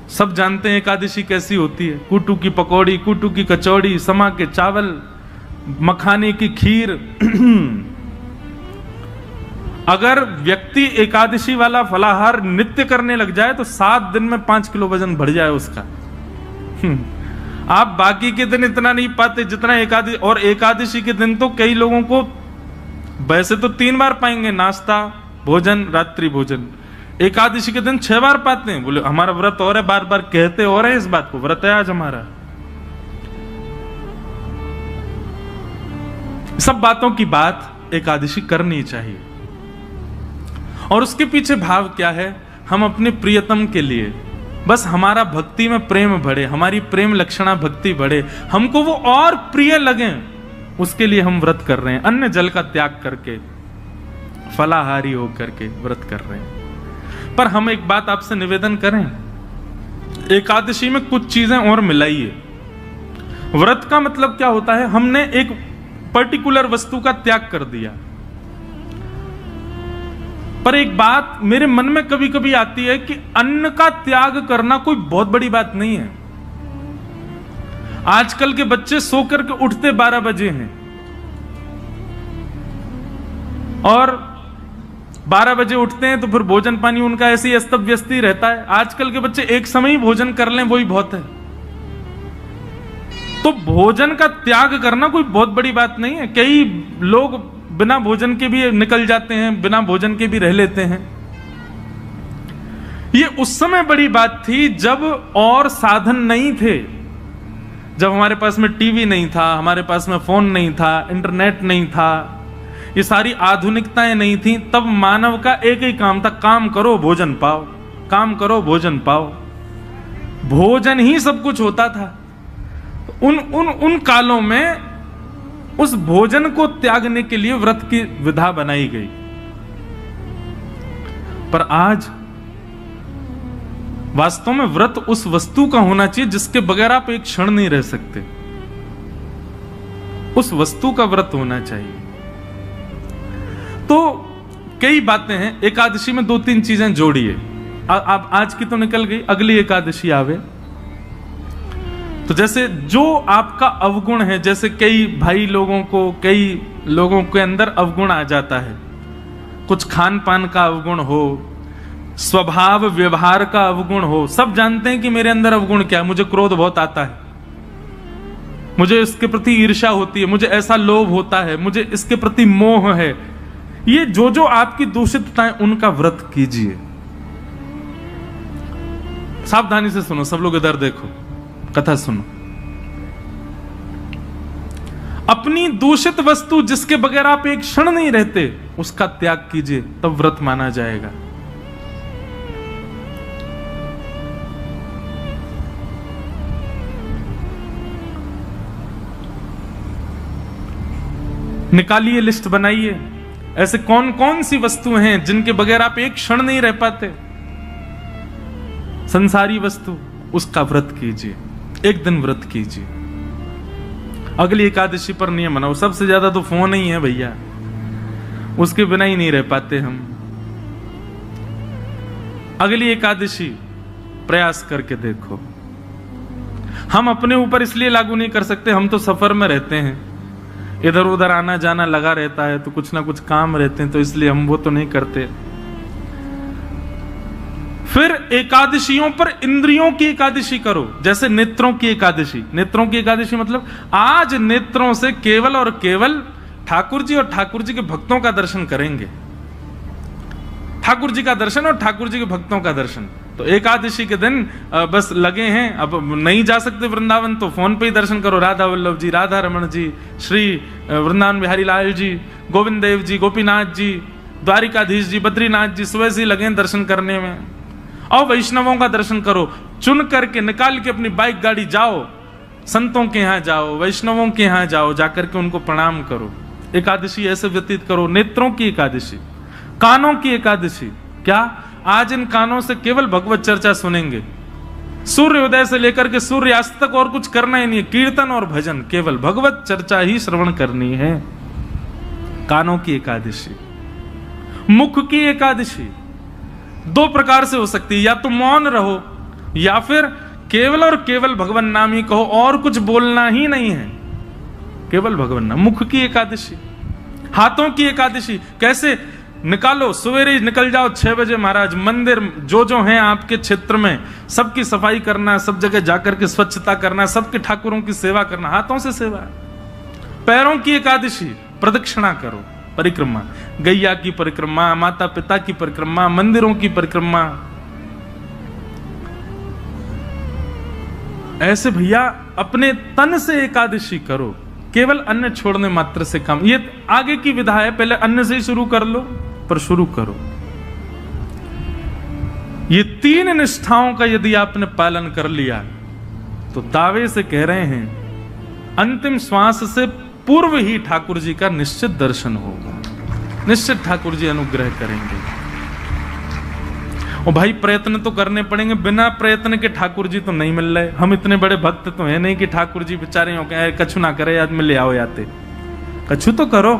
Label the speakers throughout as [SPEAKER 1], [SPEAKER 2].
[SPEAKER 1] सब जानते हैं एकादशी कैसी होती है। कूटू की पकौड़ी, कूटू की कचौड़ी, समा के चावल, मखाने की खीर। अगर व्यक्ति एकादशी वाला फलाहार नित्य करने लग जाए तो 7 दिन में 5 किलो वजन बढ़ जाए उसका। आप बाकी के दिन इतना नहीं पाते जितना एकादशी, और एकादशी के दिन तो कई लोगों को वैसे तो 3 बार पाएंगे, नाश्ता, भोजन, रात्रि भोजन। एकादशी के दिन 6 बार पाते हैं। बोले हमारा व्रत और है, बार बार कहते और है इस बात को, व्रत है आज हमारा। सब बातों की बात एकादशी करनी चाहिए। और उसके पीछे भाव क्या है? हम अपने प्रियतम के लिए, बस हमारा भक्ति में प्रेम बढ़े, हमारी प्रेम लक्षणा भक्ति बढ़े, हमको वो और प्रिय लगे, उसके लिए हम व्रत कर रहे हैं। अन्न जल का त्याग करके, फलाहारी होकर के व्रत कर रहे हैं। पर हम एक बात आपसे निवेदन करें, एकादशी में कुछ चीजें और मिलाइए। व्रत का मतलब क्या होता है? हमने एक पर्टिकुलर वस्तु का त्याग कर दिया। पर एक बात मेरे मन में कभी कभी आती है कि अन्न का त्याग करना कोई बहुत बड़ी बात नहीं है। आजकल के बच्चे सो करके उठते 12 बजे हैं और 12 बजे उठते हैं तो फिर भोजन पानी उनका ऐसे ही अस्त व्यस्त ही रहता है। आजकल के बच्चे एक समय ही भोजन कर लें वही बहुत है। तो भोजन का त्याग करना कोई बहुत बड़ी बात नहीं है। कई लोग बिना भोजन के भी निकल जाते हैं, बिना भोजन के भी रह लेते हैं। ये उस समय बड़ी बात थी जब और साधन नहीं थे, जब हमारे पास में टीवी नहीं था, हमारे पास में फोन नहीं था, इंटरनेट नहीं था, ये सारी आधुनिकताएं नहीं थी। तब मानव का एक ही काम था, काम करो भोजन पाओ, काम करो भोजन पाओ। भोजन ही सब कुछ होता था। उन कालों में उस भोजन को त्यागने के लिए व्रत की विधा बनाई गई। पर आज वास्तव में व्रत उस वस्तु का होना चाहिए जिसके बगैर आप एक क्षण नहीं रह सकते। उस वस्तु का व्रत होना चाहिए। तो कई बातें हैं। एकादशी में 2-3 चीजें जोड़िए। आप आज की तो निकल गई, अगली एकादशी आवे तो जैसे जो आपका अवगुण है, जैसे कई भाई लोगों को, कई लोगों के अंदर अवगुण आ जाता है। कुछ खान पान का अवगुण हो, स्वभाव व्यवहार का अवगुण हो। सब जानते हैं कि मेरे अंदर अवगुण क्या है। मुझे क्रोध बहुत आता है, मुझे इसके प्रति ईर्ष्या होती है, मुझे ऐसा लोभ होता है, मुझे इसके प्रति मोह है। ये जो आपकी दूषितताएं, उनका व्रत कीजिए। सावधानी से सुनो, सब लोग इधर देखो, कथा सुनो। अपनी दूषित वस्तु जिसके बगैर आप एक क्षण नहीं रहते, उसका त्याग कीजिए, तब व्रत माना जाएगा। निकालिए, लिस्ट बनाइए, ऐसे कौन कौन सी वस्तुएं हैं जिनके बगैर आप एक क्षण नहीं रह पाते। संसारी वस्तु, उसका व्रत कीजिए, एक दिन व्रत कीजिए। अगली एकादशी पर नियम बनाओ। सबसे ज्यादा तो फोन ही है भैया, उसके बिना ही नहीं रह पाते हम। अगली एकादशी प्रयास करके देखो। हम अपने ऊपर इसलिए लागू नहीं कर सकते, हम तो सफर में रहते हैं, इधर उधर आना जाना लगा रहता है, तो कुछ ना कुछ काम रहते हैं, तो इसलिए हम वो तो नहीं करते। फिर एकादशियों पर इंद्रियों की एकादशी करो, जैसे नेत्रों की एकादशी। नेत्रों की एकादशी मतलब आज नेत्रों से केवल और केवल ठाकुर जी और ठाकुर जी के भक्तों का दर्शन करेंगे। ठाकुर जी का दर्शन और ठाकुर जी के भक्तों का दर्शन। तो एकादशी के दिन बस लगे हैं, अब नहीं जा सकते वृंदावन तो फोन पे ही दर्शन करो। राधा वल्लभ जी, राधा रमण जी, श्री वृंदावन बिहारी लाल जी, गोविंद देव जी, गोपीनाथ जी, द्वारिकाधीश जी, बद्रीनाथ जी, सुबह से लगे दर्शन करने में। और वैष्णवों का दर्शन करो, चुन करके निकाल के अपनी बाइक गाड़ी जाओ, संतों के यहाँ जाओ, वैष्णवों के यहाँ जाओ, जाकर के उनको प्रणाम करो। एकादशी ऐसे व्यतीत करो। नेत्रों की एकादशी, कानों की एकादशी। क्या आज इन कानों से केवल भगवत चर्चा सुनेंगे, सूर्योदय से लेकर के सूर्यास्त तक और कुछ करना ही नहीं है। कीर्तन और भजन, केवल भगवत चर्चा ही श्रवण करनी है। कानों की एकादशी। मुख की एकादशी 2 प्रकार से हो सकती है। या तो मौन रहो, या फिर केवल और केवल भगवान नाम ही कहो, और कुछ बोलना ही नहीं है, केवल भगवान नाम। मुख की एकादशी, हाथों की एकादशी, कैसे निकालो, सवेरे निकल जाओ 6 बजे महाराज, मंदिर जो हैं आपके क्षेत्र में सबकी सफाई करना, सब जगह जाकर के स्वच्छता करना, सबके ठाकुरों की सेवा करना, हाथों से सेवा। पैरों की एकादशी, प्रदक्षिणा करो, परिक्रमा, गैया की परिक्रमा, माता पिता की परिक्रमा, मंदिरों की परिक्रमा। ऐसे भैया अपने तन से एकादशी करो, केवल अन्न छोड़ने मात्र से काम। ये आगे की विधा है, पहले अन्न से ही शुरू कर लो, पर शुरू करो। ये 3 निष्ठाओं का यदि आपने पालन कर लिया तो दावे से कह रहे हैं अंतिम श्वास से पूर्व ही ठाकुर जी का निश्चित दर्शन होगा, निश्चित ठाकुर जी अनुग्रह करेंगे। और भाई प्रयत्न तो करने पड़ेंगे, बिना प्रयत्न के ठाकुर जी तो नहीं मिल रहे। हम इतने बड़े भक्त तो है नहीं कि ठाकुर जी बेचारे हो गए कछु ना करे आज में ले आओ याते, कछु तो करो,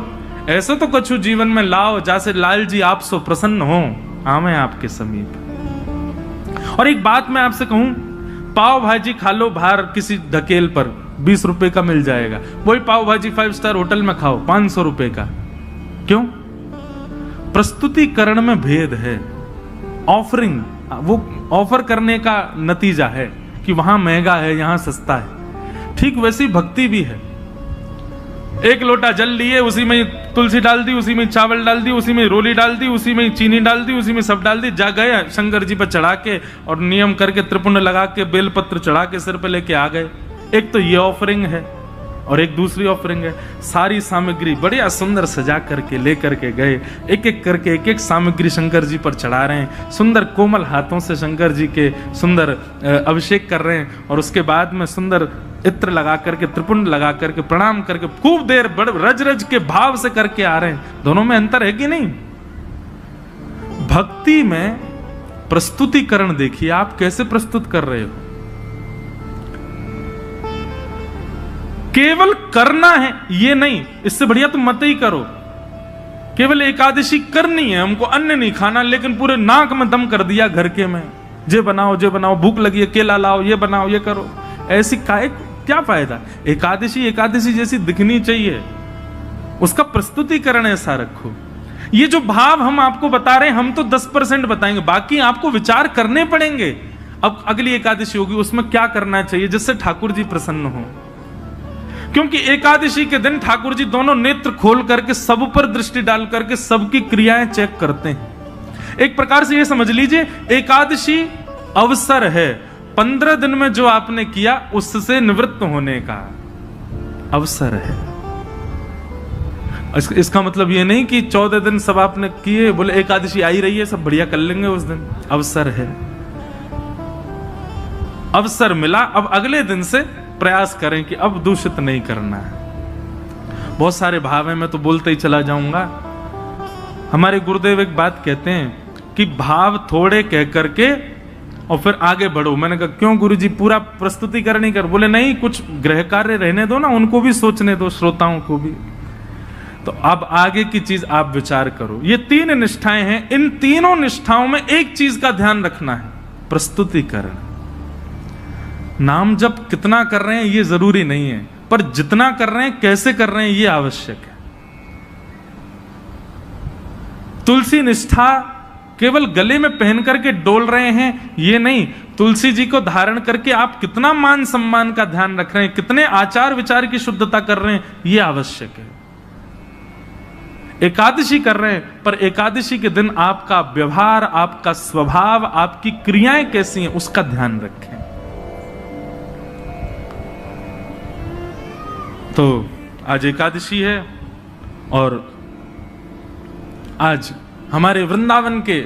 [SPEAKER 1] ऐसे तो कछु जीवन में लाओ जैसे लाल जी आप सो प्रसन्न हो, आवे आपके समीप। और एक बात मैं आपसे कहूं, पाव भाजी खा लो बाहर किसी ढकेल पर, 20 रुपए का मिल जाएगा, वही पाव भाजी 5 स्टार होटल में खाओ 500 रुपए का। क्यों? प्रस्तुतिकरण में भेद है। ऑफरिंग, वो ऑफर करने का नतीजा है कि वहां महंगा है यहां सस्ता है। ठीक वैसी भक्ति भी है। एक लोटा जल लिए, उसी में तुलसी डाल दी, उसी में चावल डाल दी, उसी में रोली डाल दी, उसी में चीनी डाल दी, उसी में सब डाल दी, जा गए शंकर जी पर चढ़ा के और नियम करके त्रिपुंड लगा के बेलपत्र चढ़ा के सिर पे लेके आ गए। एक तो ये ऑफरिंग है और एक दूसरी ऑफरिंग है, सारी सामग्री बढ़िया सुंदर सजा करके लेकर के गए, एक एक करके एक एक सामग्री शंकर जी पर चढ़ा रहे हैं, सुंदर कोमल हाथों से शंकर जी के सुंदर अभिषेक कर रहे हैं, और उसके बाद में सुंदर इत्र लगा करके त्रिपुंड लगा करके प्रणाम करके खूब देर बड़ रज रज के भाव से करके आ रहे हैं। दोनों में अंतर है कि नहीं? भक्ति में प्रस्तुतिकरण देखिए आप कैसे प्रस्तुत कर रहे हो। केवल करना है ये नहीं, इससे बढ़िया तुम मत ही करो। केवल एकादशी करनी है हमको, अन्न नहीं खाना, लेकिन पूरे नाक में दम कर दिया घर के में, जे बनाओ, भूख लगी है केला लाओ, ये बनाओ, ये करो। ऐसी क्या फायदा? एकादशी एकादशी जैसी दिखनी चाहिए, उसका प्रस्तुतिकरण ऐसा रखो। ये जो भाव हम आपको बता रहे हैं, हम तो 10% बताएंगे, बाकी आपको विचार करने पड़ेंगे। अब अगली एकादशी होगी, उसमें क्या करना चाहिए जिससे ठाकुर जी प्रसन्न हो। क्योंकि एकादशी के दिन ठाकुर जी दोनों नेत्र खोल करके सब पर दृष्टि डाल करके सबकी क्रियाएं चेक करते हैं। एक प्रकार से ये समझ लीजिए एकादशी अवसर है, 15 दिन में जो आपने किया उससे निवृत्त होने का अवसर है। इसका मतलब ये नहीं कि 14 दिन सब आपने किए, बोले एकादशी आई रही है सब बढ़िया कर लेंगे उस दिन। अवसर है, अवसर मिला, अब अगले दिन से प्रयास करें कि अब दूषित नहीं करना है। बहुत सारे भाव हैं, मैं तो बोलते ही चला जाऊंगा। हमारे गुरुदेव एक बात कहते हैं कि भाव थोड़े कह करके और फिर आगे बढ़ो। मैंने कहा क्यों गुरुजी, पूरा प्रस्तुतिकरण ही कर? बोले नहीं, कुछ गृह कार्य रहने दो ना, उनको भी सोचने दो, श्रोताओं को भी। तो अब आगे की चीज आप विचार करो। ये 3 निष्ठाएं हैं, इन तीनों निष्ठाओं में एक चीज का ध्यान रखना है, प्रस्तुतिकरण। नाम जप कितना कर रहे हैं ये जरूरी नहीं है, पर जितना कर रहे हैं कैसे कर रहे हैं ये आवश्यक है। तुलसी निष्ठा केवल गले में पहन करके डोल रहे हैं ये नहीं, तुलसी जी को धारण करके आप कितना मान सम्मान का ध्यान रख रहे हैं, कितने आचार विचार की शुद्धता कर रहे हैं ये आवश्यक है। एकादशी कर रहे हैं, पर एकादशी के दिन आपका व्यवहार, आपका स्वभाव, आपकी क्रियाएं कैसी हैं उसका ध्यान रखें। तो आज एकादशी है और आज हमारे वृंदावन के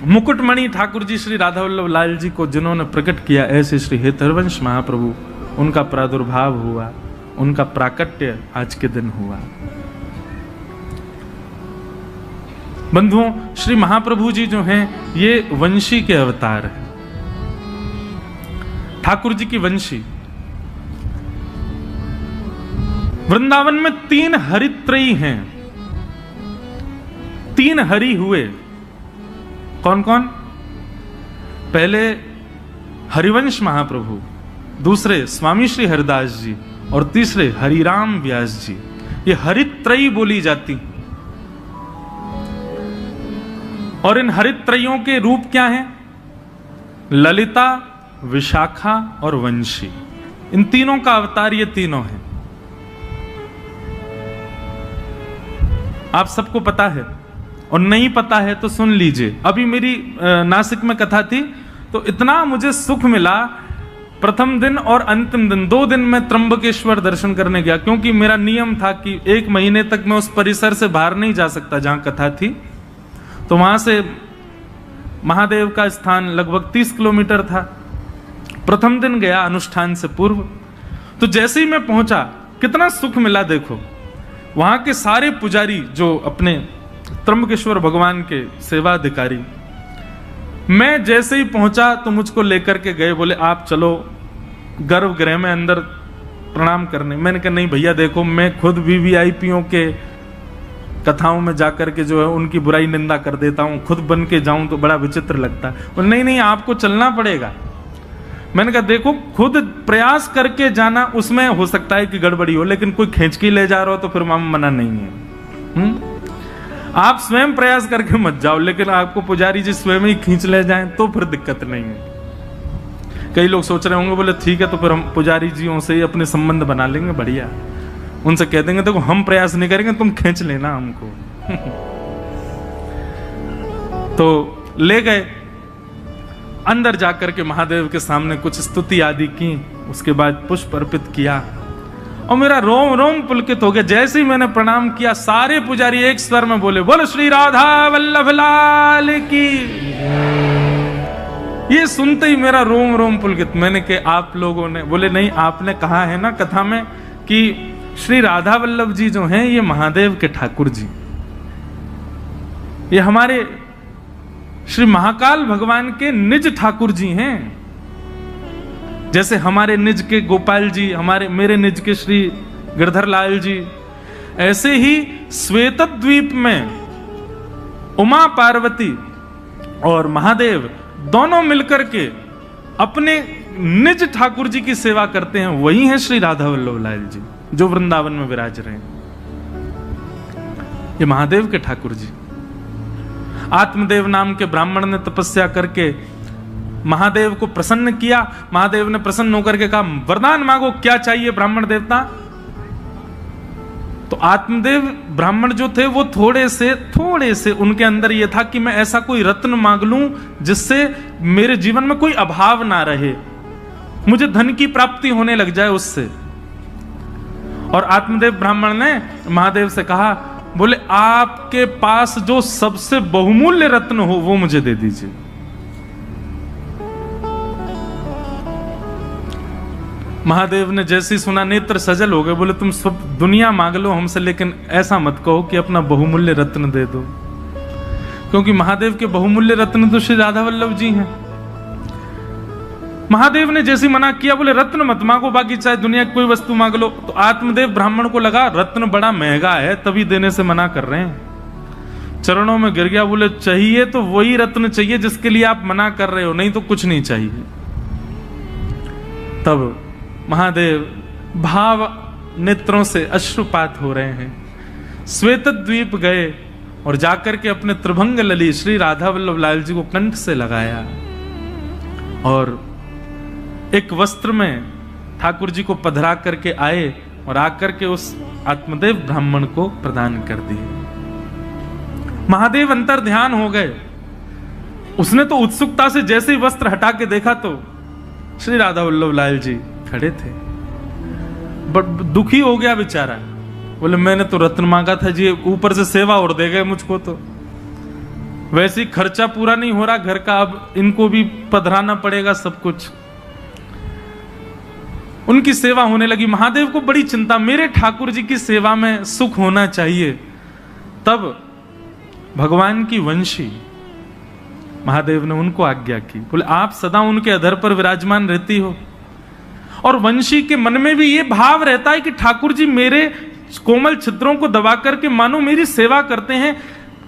[SPEAKER 1] मुकुटमणि ठाकुर जी श्री राधा वल्लभ लाल जी को जिन्होंने प्रकट किया, ऐसे श्री हेतरवंश महाप्रभु, उनका प्रादुर्भाव हुआ, उनका प्राकट्य आज के दिन हुआ। बंधुओं, श्री महाप्रभु जी जो हैं ये वंशी के अवतार हैं, ठाकुर जी की वंशी। वृंदावन में 3 हरित्रयी हैं, 3 हरि हुए। कौन कौन? पहले हरिवंश महाप्रभु, दूसरे स्वामी श्री हरिदास जी और तीसरे हरिराम व्यास जी। ये हरित्रयी बोली जाती। और इन हरित्रयों के रूप क्या हैं? ललिता, विशाखा और वंशी। इन तीनों का अवतार ये तीनों हैं। आप सबको पता है, और नहीं पता है तो सुन लीजिए। अभी मेरी नासिक में कथा थी तो इतना मुझे सुख मिला। प्रथम दिन और अंतिम दिन 2 दिन मैं त्र्यंबकेश्वर दर्शन करने गया, क्योंकि मेरा नियम था कि 1 महीने तक मैं उस परिसर से बाहर नहीं जा सकता जहां कथा थी। तो वहां से महादेव का स्थान लगभग 30 किलोमीटर था। प्रथम दिन गया अनुष्ठान से पूर्व, तो जैसे ही मैं पहुंचा कितना सुख मिला। देखो वहां के सारे पुजारी जो अपने त्र्यंबकेश्वर भगवान के सेवाधिकारी, मैं जैसे ही पहुंचा तो मुझको लेकर के गए, बोले आप चलो गर्भगृह में अंदर प्रणाम करने। मैंने कहा नहीं भैया, देखो मैं खुद वीवीआईपीओ के कथाओं में जाकर के जो है उनकी बुराई निंदा कर देता हूं, खुद बन के जाऊं तो बड़ा विचित्र लगता है। बोले नहीं नहीं, आपको चलना पड़ेगा। मैंने कहा देखो खुद प्रयास करके जाना, उसमें हो सकता है कि गड़बड़ी हो, लेकिन कोई खींच के ले जा रहा हो तो फिर मना नहीं है। आप स्वयं प्रयास करके मत जाओ, लेकिन आपको पुजारी जी स्वयं ही खींच ले जाएं तो फिर दिक्कत नहीं है। कई लोग सोच रहे होंगे बोले ठीक है तो फिर हम पुजारी जियों से ही अपने संबंध बना लेंगे, बढ़िया, उनसे कह देंगे देखो हम प्रयास नहीं करेंगे, तुम खींच लेना हमको। तो ले गए अंदर जाकर के महादेव के सामने कुछ स्तुति आदि की, उसके बाद पुष्प अर्पित किया और मेरा रोम रोम पुलकित हो गया। जैसे ही मैंने प्रणाम किया सारे पुजारी एक स्वर में बोले बोलो श्री राधा वल्लभ लाल की। ये सुनते ही मेरा रोम रोम पुलकित। मैंने कहा आप लोगों ने? बोले नहीं, आपने कहा है ना कथा में कि श्री राधा वल्लभ जी जो हैं ये महादेव के ठाकुर जी, ये हमारे श्री महाकाल भगवान के निज ठाकुर जी हैं। जैसे हमारे निज के गोपाल जी, मेरे निज के श्री गिरधर लाल जी, ऐसे ही श्वेत द्वीप में उमा पार्वती और महादेव दोनों मिलकर के अपने निज ठाकुर जी की सेवा करते हैं। वही है श्री राधा वल्लभ लाल जी जो वृंदावन में विराज रहे हैं। ये महादेव के ठाकुर जी। आत्मदेव नाम के ब्राह्मण ने तपस्या करके महादेव को प्रसन्न किया। महादेव ने प्रसन्न होकर के कहा वरदान मांगो, क्या चाहिए ब्राह्मण देवता? तो आत्मदेव ब्राह्मण जो थे वो थोड़े से उनके अंदर ये था कि मैं ऐसा कोई रत्न मांग लूं जिससे मेरे जीवन में कोई अभाव ना रहे, मुझे धन की प्राप्ति होने लग जाए उससे। और आत्मदेव ब्राह्मण ने महादेव से कहा, बोले आपके पास जो सबसे बहुमूल्य रत्न हो वो मुझे दे दीजिए। महादेव ने जैसे ही सुना नेत्र सजल हो गए। बोले तुम सब दुनिया मांग लो हमसे, लेकिन ऐसा मत कहो कि अपना बहुमूल्य रत्न दे दो, क्योंकि महादेव के बहुमूल्य रत्न तो श्री राधा वल्लभ जी हैं। महादेव ने जैसे मना किया, बोले रत्न मत मांगो, बाकी चाहे दुनिया की कोई वस्तु मांग लो। तो आत्मदेव ब्राह्मण को लगा रत्न बड़ा महंगा है तभी देने से मना कर रहे हैं। चरणों में गिर गया, बोले चाहिए तो वही रत्न चाहिए जिसके लिए आप मना कर रहे हो, नहीं तो कुछ नहीं चाहिए। तब महादेव भाव नेत्रों से अश्रुपात हो रहे हैं, श्वेत द्वीप गए और जाकर के अपने त्रिभंग लली श्री राधा वल्लभ लाल जी को कंठ से लगाया और एक वस्त्र में ठाकुर जी को पधरा करके आए और आकर के उस आत्मदेव ब्राह्मण को प्रदान कर दिए। महादेव अंतर ध्यान हो गए। उसने तो उत्सुकता से जैसे ही वस्त्र हटा के देखा तो श्री राधा वल्लभ लाल जी खड़े थे। बट दुखी हो गया बेचारा। बोले मैंने तो रत्न मांगा था जी, ऊपर से सेवा और दे गए मुझको, तो वैसे ही खर्चा पूरा नहीं हो रहा घर का, अब इनको भी पधराना पड़ेगा सब कुछ। उनकी सेवा होने लगी। महादेव को बड़ी चिंता, मेरे ठाकुर जी की सेवा में सुख होना चाहिए। तब भगवान की वंशी महादेव ने उनको आज्ञा की, बोले आप सदा उनके अधर पर विराजमान रहती हो। और वंशी के मन में भी ये भाव रहता है कि ठाकुर जी मेरे कोमल छिद्रों को दबा करके मानो मेरी सेवा करते हैं,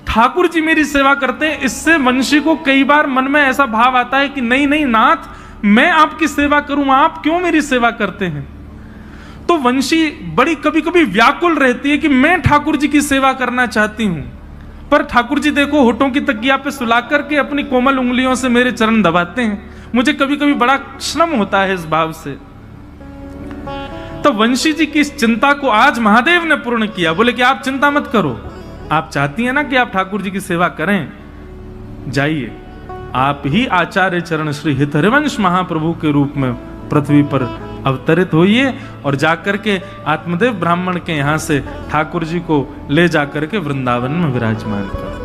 [SPEAKER 1] ठाकुर जी मेरी सेवा करते हैं। इससे वंशी को कई बार मन में ऐसा भाव आता है कि नहीं नहीं नाथ, मैं आपकी सेवा करूं, आप क्यों मेरी सेवा करते हैं? तो वंशी बड़ी कभी कभी व्याकुल रहती है कि मैं ठाकुर जी की सेवा करना चाहती हूं, पर ठाकुर जी देखो होठों की तकिया पे सुला करके अपनी कोमल उंगलियों से मेरे चरण दबाते हैं। मुझे कभी कभी बड़ा श्रम होता है इस भाव से। तो वंशी जी की इस चिंता को आज महादेव ने पूर्ण किया। बोले कि आप चिंता मत करो, आप चाहती हैं ना कि आप ठाकुर जी की सेवा करें, जाइए आप ही आचार्य चरण श्री हित हरिवंश महाप्रभु के रूप में पृथ्वी पर अवतरित होइए और जाकर के आत्मदेव ब्राह्मण के यहां से ठाकुर जी को ले जाकर के वृंदावन में विराजमान कर।